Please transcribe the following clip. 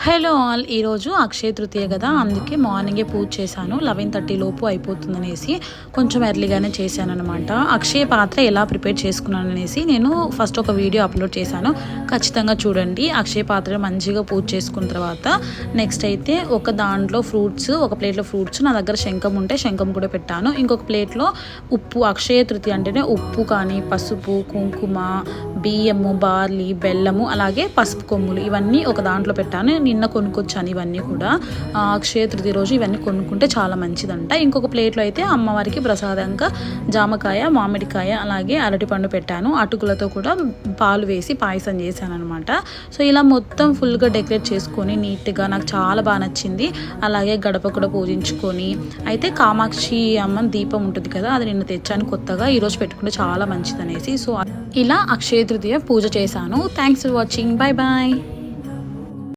Hello all, ఈరోజు అక్షయ తృతీయ కదా, అందుకే మార్నింగే పూజ చేశాను. 11:30 లోపు అయిపోతుందనేసి కొంచెం ఎర్లీగానే చేశాను అనమాట. అక్షయ పాత్ర ఎలా ప్రిపేర్ చేసుకున్నాను అనేసి నేను ఫస్ట్ ఒక వీడియో అప్లోడ్ చేశాను, ఖచ్చితంగా చూడండి. అక్షయ పాత్ర మంచిగా పూజ చేసుకున్న తర్వాత నెక్స్ట్ అయితే ఒక దాంట్లో ఫ్రూట్స్, ఒక ప్లేట్లో ఫ్రూట్స్, నా దగ్గర శంఖం ఉంటే శంఖం కూడా పెట్టాను. ఇంకొక ప్లేట్లో ఉప్పు, అక్షయ తృతీయ అంటేనే ఉప్పు కానీ పసుపు, కుంకుమ, బియ్యము, బార్లీ, బెల్లము, అలాగే పసుపు కొమ్ములు, ఇవన్నీ ఒక దాంట్లో పెట్టాను. నిన్న కొనుక్కొచ్చాను ఇవన్నీ కూడా. అక్షయ తృతీయ రోజు ఇవన్నీ కొనుక్కుంటే చాలా మంచిదంట. ఇంకొక ప్లేట్లో అయితే అమ్మవారికి ప్రసాదంగా జామకాయ, మామిడికాయ, అలాగే అరటిపండు పెట్టాను. అటుకులతో కూడా పాలు వేసి పాయసం చేశాను అనమాట. సో ఇలా మొత్తం ఫుల్గా డెకరేట్ చేసుకొని నీట్గా నాకు చాలా బాగా నచ్చింది. అలాగే గడప కూడా పూజించుకొని అయితే కామాక్షి అమ్మ దీపం ఉంటుంది కదా, అది నిన్న తెచ్చాను కొత్తగా, ఈరోజు పెట్టుకుంటే చాలా మంచిది అనేసి. సో ఇలా అక్షయ తృతీయ పూజ చేశాను. Thanks for watching. Bye bye.